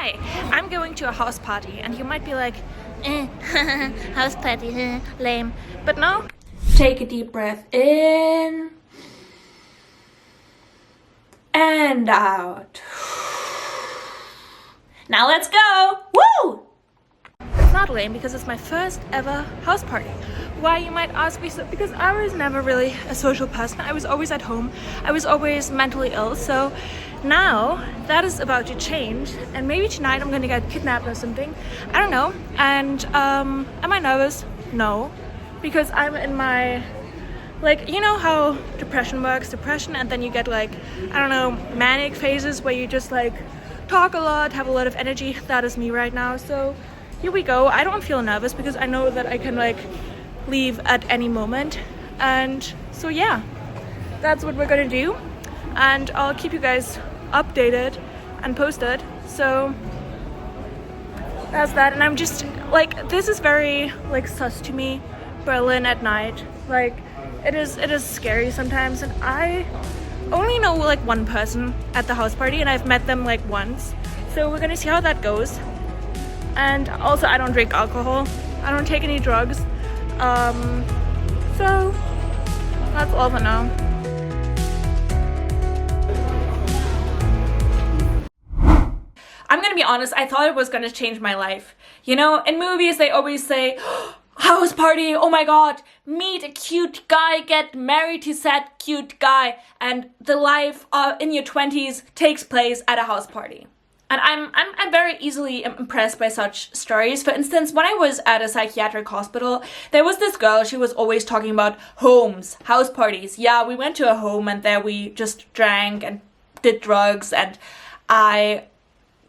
Hi, I'm going to a house party, and you might be like, house party, lame. But no, take a deep breath in and out. Now let's go! Woo! It's not lame because it's my first ever house party. Why, you might ask me? So because I was never really a social person. I was always at home. I was always mentally ill. So now that is about to change, and maybe tonight I'm gonna get kidnapped or something. I don't know. And am I nervous? No, because I'm in my, like, you know how depression works, and then you get like, I don't know, manic phases where you just like talk a lot, have a lot of energy. That is me right now. So here we go. I don't feel nervous because I know that I can like leave at any moment. And so yeah, that's what we're gonna do, and I'll keep you guys updated and posted. So that's that. And I'm just like, this is very like sus to me, Berlin at night. Like it is scary sometimes, and I only know like one person at the house party, and I've met them like once. So we're gonna see how that goes. And also, I don't drink alcohol. I don't take any drugs. So that's all for now. I'm gonna be honest, I thought it was gonna change my life. You know, in movies they always say, house party, oh my god, meet a cute guy, get married to said cute guy, and the life in your 20s takes place at a house party. And I'm very easily impressed by such stories. For instance, when I was at a psychiatric hospital, there was this girl, she was always talking about homes, house parties. Yeah, we went to a home and there we just drank and did drugs, and I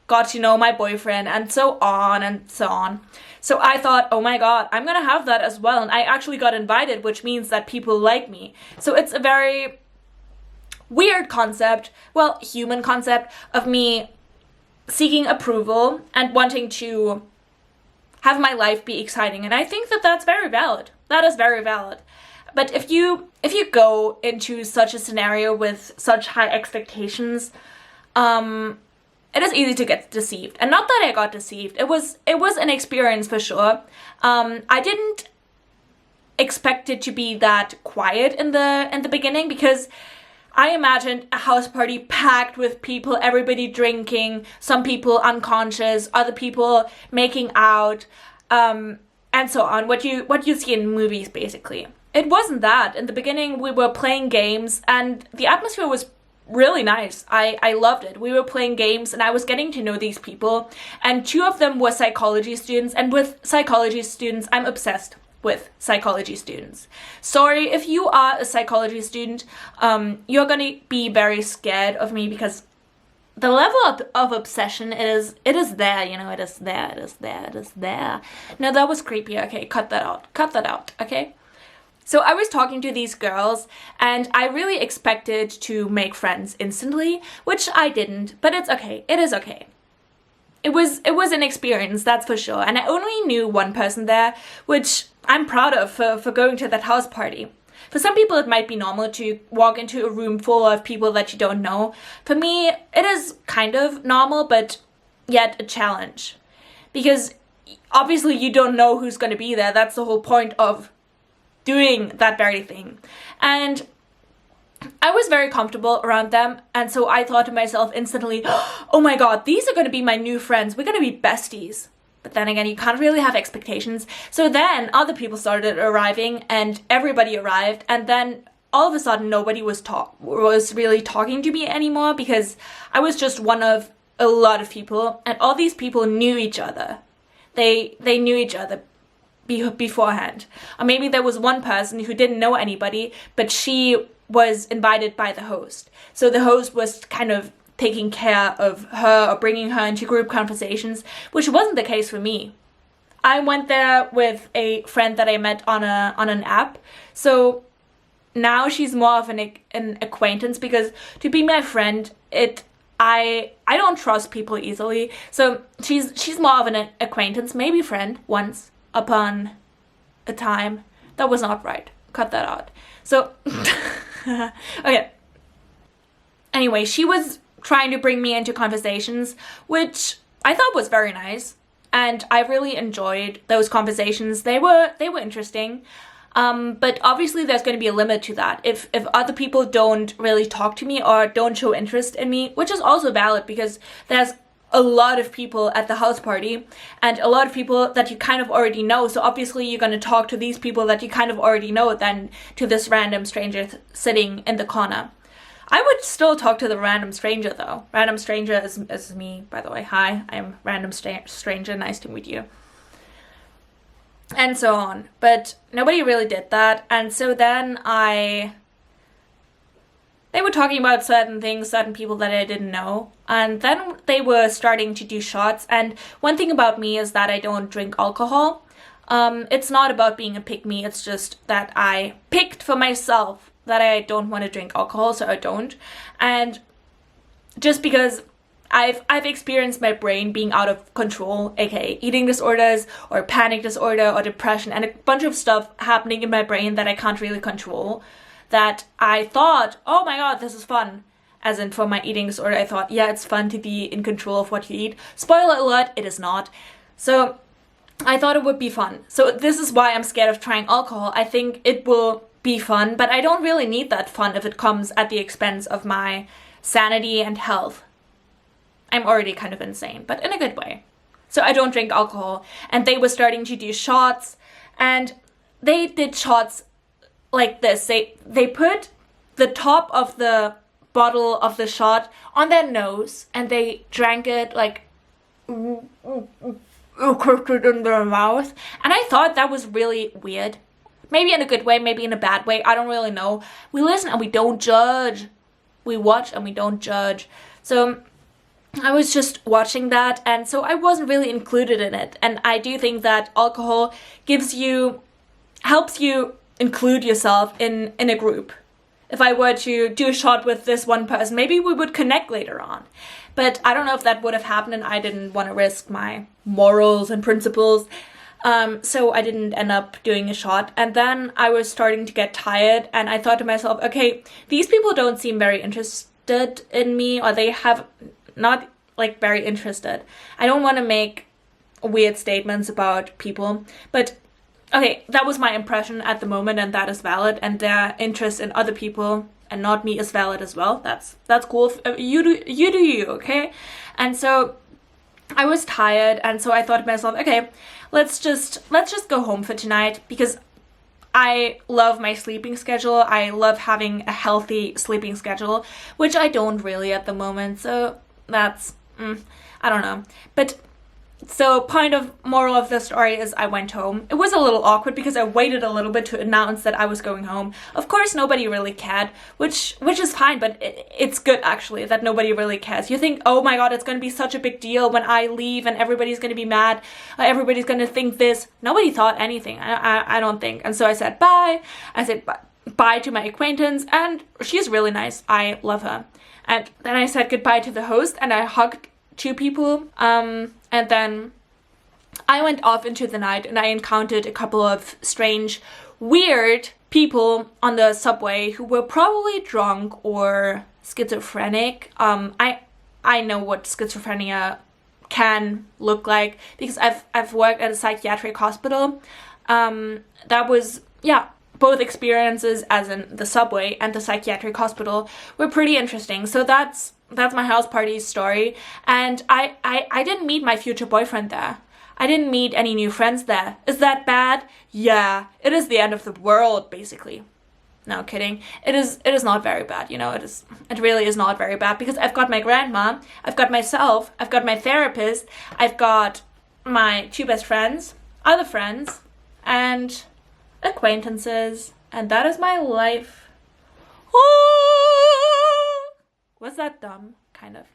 got to know my boyfriend and so on and so on. So I thought, oh my god, I'm gonna have that as well. And I actually got invited, which means that people like me. So it's a very weird concept, well, human concept of me seeking approval and wanting to have my life be exciting. And I think that that's very valid. That is very valid. But if you go into such a scenario with such high expectations, it is easy to get deceived. And not that I got deceived. It was an experience for sure. I didn't expect it to be that quiet in the beginning, because I imagined a house party packed with people, everybody drinking, some people unconscious, other people making out, and so on. What you see in movies, basically. It wasn't that. In the beginning, we were playing games, and the atmosphere was really nice. I loved it. We were playing games, and I was getting to know these people, and two of them were psychology students, and with psychology students, I'm obsessed with psychology students. Sorry, if you are a psychology student, you're gonna be very scared of me, because the level of obsession it is there, you know, it is there. No, that was creepy. Okay, cut that out, okay? So I was talking to these girls, and I really expected to make friends instantly, which I didn't, but it's okay. It is okay. It was an experience, that's for sure. And I only knew one person there, which I'm proud of for going to that house party. For some people, it might be normal to walk into a room full of people that you don't know. For me, it is kind of normal, but yet a challenge. Because obviously you don't know who's going to be there. That's the whole point of doing that very thing. And I was very comfortable around them, and so I thought to myself instantly, oh my god, these are going to be my new friends. We're going to be besties. But then again, you can't really have expectations. So then other people started arriving, and everybody arrived, and then all of a sudden nobody was really talking to me anymore, because I was just one of a lot of people, and all these people knew each other. They knew each other beforehand. Or maybe there was one person who didn't know anybody, but she was invited by the host. So the host was kind of taking care of her or bringing her into group conversations, which wasn't the case for me. I went there with a friend that I met on an app. So now she's more of an acquaintance, because to be my friend, I don't trust people easily. So she's more of an acquaintance, maybe friend, once upon a time. That was not right. Cut that out. So okay. Anyway, she was trying to bring me into conversations, which I thought was very nice, and I really enjoyed those conversations. They were interesting. But obviously there's going to be a limit to that. If other people don't really talk to me or don't show interest in me, which is also valid because there's a lot of people at the house party and a lot of people that you kind of already know. So obviously you're going to talk to these people that you kind of already know than to this random stranger sitting in the corner. I would still talk to the random stranger though. Random stranger is me, by the way. Hi, I'm random stranger. Nice to meet you. And so on. But nobody really did that. And so then they were talking about certain things, certain people that I didn't know. And then they were starting to do shots. And one thing about me is that I don't drink alcohol. It's not about being a pick-me. It's just that I picked for myself that I don't want to drink alcohol, so I don't. And just because I've experienced my brain being out of control, aka eating disorders or panic disorder or depression and a bunch of stuff happening in my brain that I can't really control, that I thought, oh my god, this is fun. As in for my eating disorder, I thought, yeah, it's fun to be in control of what you eat. Spoiler alert, it is not. So I thought it would be fun. So this is why I'm scared of trying alcohol. I think it will be fun, but I don't really need that fun if it comes at the expense of my sanity and health. I'm already kind of insane, but in a good way. So I don't drink alcohol. And they were starting to do shots, and they did shots like this. They put the top of the bottle of the shot on their nose, and they drank it like cooked it in their mouth. And I thought that was really weird. Maybe in a good way, maybe in a bad way. I don't really know. We listen and we don't judge. We watch and we don't judge. So I was just watching that, and so I wasn't really included in it. And I do think that alcohol helps you include yourself in a group. If I were to do a shot with this one person, maybe we would connect later on. But I don't know if that would have happened, and I didn't want to risk my morals and principles. So I didn't end up doing a shot. And then I was starting to get tired, and I thought to myself, okay, these people don't seem very interested in me, or they have not like very interested. I don't want to make weird statements about people, but okay, that was my impression at the moment, and that is valid, and their interest in other people and not me is valid as well. That's cool. You do you, okay? And so I was tired, and so I thought to myself, okay, let's just go home for tonight, because I love my sleeping schedule. I love having a healthy sleeping schedule, which I don't really at the moment. So that's, I don't know. But so moral of the story is I went home. It was a little awkward because I waited a little bit to announce that I was going home. Of course, nobody really cared, which is fine, but it's good actually that nobody really cares. You think, oh my god, it's going to be such a big deal when I leave and everybody's going to be mad. Everybody's going to think this. Nobody thought anything. I don't think. And so I said bye. I said bye to my acquaintance, and she's really nice. I love her. And then I said goodbye to the host, and I hugged two people, and then I went off into the night, and I encountered a couple of strange, weird people on the subway who were probably drunk or schizophrenic. I know what schizophrenia can look like because I've worked at a psychiatric hospital. That was, yeah, both experiences, as in the subway and the psychiatric hospital, were pretty interesting. So that's my house party story. And I didn't meet my future boyfriend there. I didn't meet any new friends there. Is that bad? Yeah, it is the end of the world, basically. No kidding. It is not very bad, you know. It really is not very bad, because I've got my grandma, I've got myself, I've got my therapist, I've got my two best friends, other friends, and acquaintances, and that is my life. Was that dumb? Kind of.